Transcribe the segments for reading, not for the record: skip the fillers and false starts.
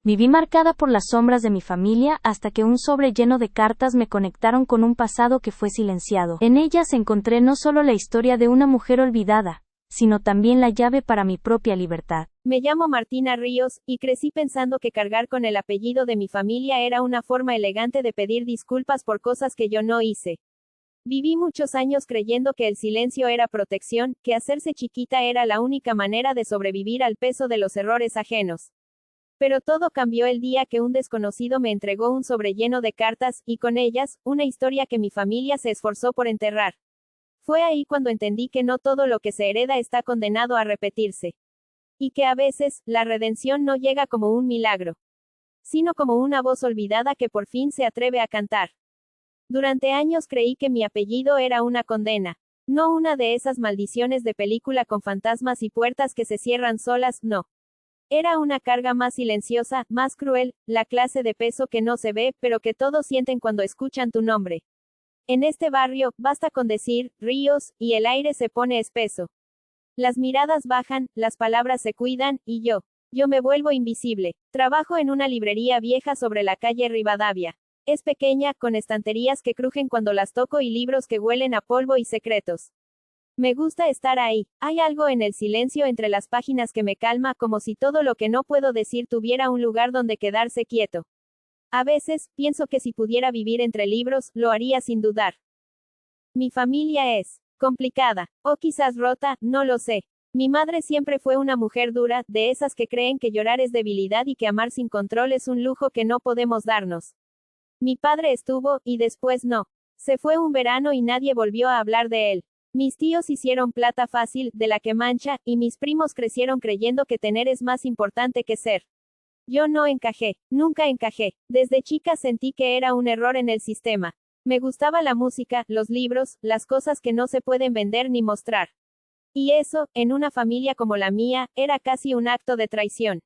Viví marcada por las sombras de mi familia hasta que un sobre lleno de cartas me conectaron con un pasado que fue silenciado. En ellas encontré no solo la historia de una mujer olvidada, sino también la llave para mi propia libertad. Me llamo Martina Ríos, y crecí pensando que cargar con el apellido de mi familia era una forma elegante de pedir disculpas por cosas que yo no hice. Viví muchos años creyendo que el silencio era protección, que hacerse chiquita era la única manera de sobrevivir al peso de los errores ajenos. Pero todo cambió el día que un desconocido me entregó un sobre lleno de cartas, y con ellas, una historia que mi familia se esforzó por enterrar. Fue ahí cuando entendí que no todo lo que se hereda está condenado a repetirse. Y que a veces, la redención no llega como un milagro, sino como una voz olvidada que por fin se atreve a cantar. Durante años creí que mi apellido era una condena, no una de esas maldiciones de película con fantasmas y puertas que se cierran solas, no. Era una carga más silenciosa, más cruel, la clase de peso que no se ve, pero que todos sienten cuando escuchan tu nombre. En este barrio, basta con decir, Ríos, y el aire se pone espeso. Las miradas bajan, las palabras se cuidan, y yo me vuelvo invisible. Trabajo en una librería vieja sobre la calle Rivadavia. Es pequeña, con estanterías que crujen cuando las toco y libros que huelen a polvo y secretos. Me gusta estar ahí. Hay algo en el silencio entre las páginas que me calma, como si todo lo que no puedo decir tuviera un lugar donde quedarse quieto. A veces, pienso que si pudiera vivir entre libros, lo haría sin dudar. Mi familia es complicada, o quizás rota, no lo sé. Mi madre siempre fue una mujer dura, de esas que creen que llorar es debilidad y que amar sin control es un lujo que no podemos darnos. Mi padre estuvo, y después no. Se fue un verano y nadie volvió a hablar de él. Mis tíos hicieron plata fácil, de la que mancha, y mis primos crecieron creyendo que tener es más importante que ser. Yo no encajé, nunca encajé. Desde chica sentí que era un error en el sistema. Me gustaba la música, los libros, las cosas que no se pueden vender ni mostrar. Y eso, en una familia como la mía, era casi un acto de traición.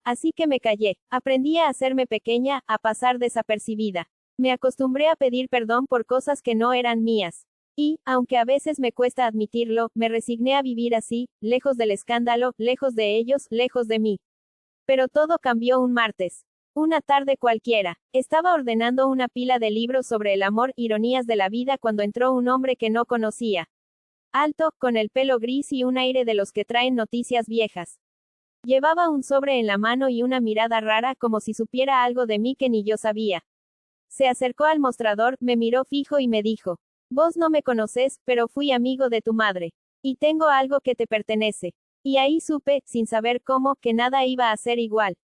Así que me callé. Aprendí a hacerme pequeña, a pasar desapercibida. Me acostumbré a pedir perdón por cosas que no eran mías. Y, aunque a veces me cuesta admitirlo, me resigné a vivir así, lejos del escándalo, lejos de ellos, lejos de mí. Pero todo cambió un martes. Una tarde cualquiera. Estaba ordenando una pila de libros sobre el amor, ironías de la vida cuando entró un hombre que no conocía. Alto, con el pelo gris y un aire de los que traen noticias viejas. Llevaba un sobre en la mano y una mirada rara, como si supiera algo de mí que ni yo sabía. Se acercó al mostrador, me miró fijo y me dijo: vos no me conoces, pero fui amigo de tu madre. Y tengo algo que te pertenece. Y ahí supe, sin saber cómo, que nada iba a ser igual.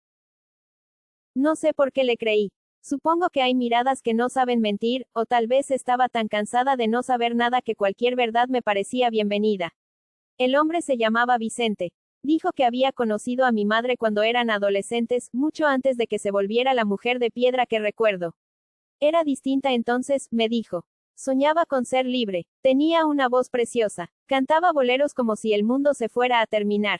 No sé por qué le creí. Supongo que hay miradas que no saben mentir, o tal vez estaba tan cansada de no saber nada que cualquier verdad me parecía bienvenida. El hombre se llamaba Vicente. Dijo que había conocido a mi madre cuando eran adolescentes, mucho antes de que se volviera la mujer de piedra que recuerdo. Era distinta entonces, me dijo. Soñaba con ser libre. Tenía una voz preciosa. Cantaba boleros como si el mundo se fuera a terminar.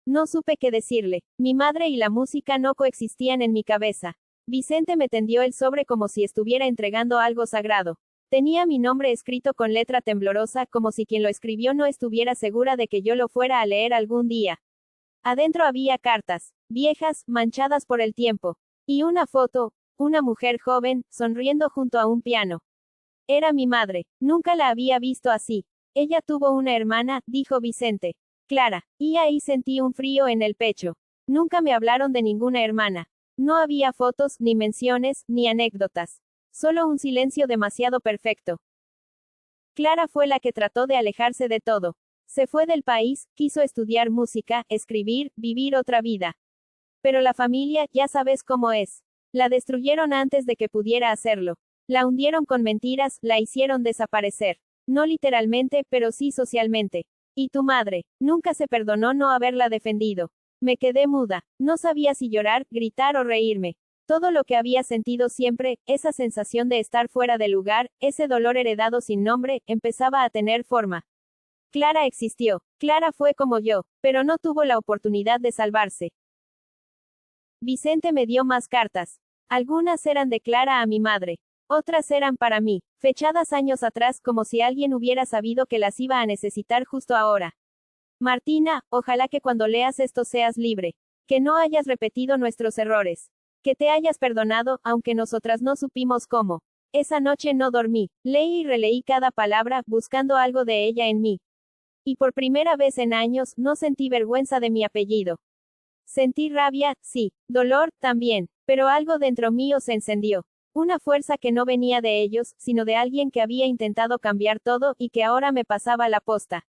No supe qué decirle. Mi madre y la música no coexistían en mi cabeza. Vicente me tendió el sobre como si estuviera entregando algo sagrado. Tenía mi nombre escrito con letra temblorosa, como si quien lo escribió no estuviera segura de que yo lo fuera a leer algún día. Adentro había cartas, viejas, manchadas por el tiempo. Y una foto, una mujer joven, sonriendo junto a un piano. Era mi madre. Nunca la había visto así. Ella tuvo una hermana, dijo Vicente. Clara. Y ahí sentí un frío en el pecho. Nunca me hablaron de ninguna hermana. No había fotos, ni menciones, ni anécdotas. Solo un silencio demasiado perfecto. Clara fue la que trató de alejarse de todo. Se fue del país, quiso estudiar música, escribir, vivir otra vida. Pero la familia, ya sabes cómo es. La destruyeron antes de que pudiera hacerlo. La hundieron con mentiras, la hicieron desaparecer. No literalmente, pero sí socialmente. Y tu madre, nunca se perdonó no haberla defendido. Me quedé muda. No sabía si llorar, gritar o reírme. Todo lo que había sentido siempre, esa sensación de estar fuera de lugar, ese dolor heredado sin nombre, empezaba a tener forma. Clara existió. Clara fue como yo, pero no tuvo la oportunidad de salvarse. Vicente me dio más cartas. Algunas eran de Clara a mi madre. Otras eran para mí, fechadas años atrás como si alguien hubiera sabido que las iba a necesitar justo ahora. Martina, ojalá que cuando leas esto seas libre. Que no hayas repetido nuestros errores. Que te hayas perdonado, aunque nosotras no supimos cómo. Esa noche no dormí. Leí y releí cada palabra, buscando algo de ella en mí. Y por primera vez en años, no sentí vergüenza de mi apellido. Sentí rabia, sí. Dolor, también. Pero algo dentro mío se encendió. Una fuerza que no venía de ellos, sino de alguien que había intentado cambiar todo, y que ahora me pasaba la posta.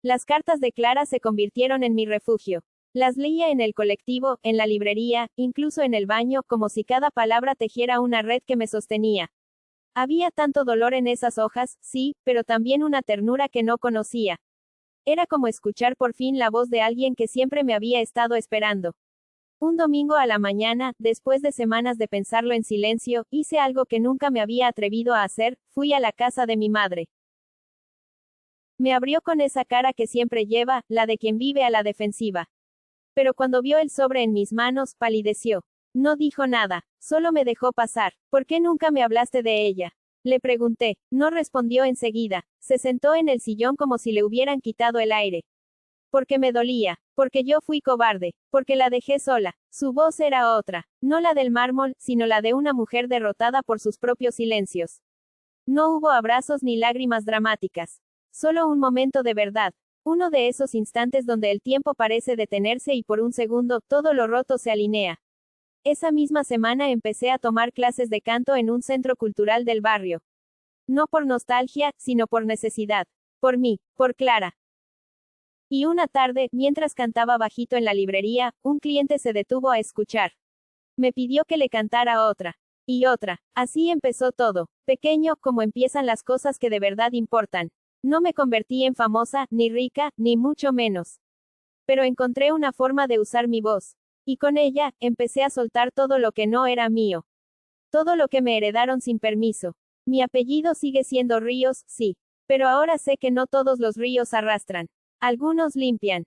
Las cartas de Clara se convirtieron en mi refugio. Las leía en el colectivo, en la librería, incluso en el baño, como si cada palabra tejiera una red que me sostenía. Había tanto dolor en esas hojas, sí, pero también una ternura que no conocía. Era como escuchar por fin la voz de alguien que siempre me había estado esperando. Un domingo a la mañana, después de semanas de pensarlo en silencio, hice algo que nunca me había atrevido a hacer, fui a la casa de mi madre. Me abrió con esa cara que siempre lleva, la de quien vive a la defensiva. Pero cuando vio el sobre en mis manos, palideció. No dijo nada, solo me dejó pasar. ¿Por qué nunca me hablaste de ella? Le pregunté. No respondió enseguida. Se sentó en el sillón como si le hubieran quitado el aire. Porque me dolía. Porque yo fui cobarde. Porque la dejé sola. Su voz era otra. No la del mármol, sino la de una mujer derrotada por sus propios silencios. No hubo abrazos ni lágrimas dramáticas. Solo un momento de verdad. Uno de esos instantes donde el tiempo parece detenerse y por un segundo, todo lo roto se alinea. Esa misma semana empecé a tomar clases de canto en un centro cultural del barrio. No por nostalgia, sino por necesidad. Por mí, por Clara. Y una tarde, mientras cantaba bajito en la librería, un cliente se detuvo a escuchar. Me pidió que le cantara otra. Y otra. Así empezó todo. Pequeño, como empiezan las cosas que de verdad importan. No me convertí en famosa, ni rica, ni mucho menos. Pero encontré una forma de usar mi voz. Y con ella, empecé a soltar todo lo que no era mío. Todo lo que me heredaron sin permiso. Mi apellido sigue siendo Ríos, sí. Pero ahora sé que no todos los ríos arrastran. Algunos limpian.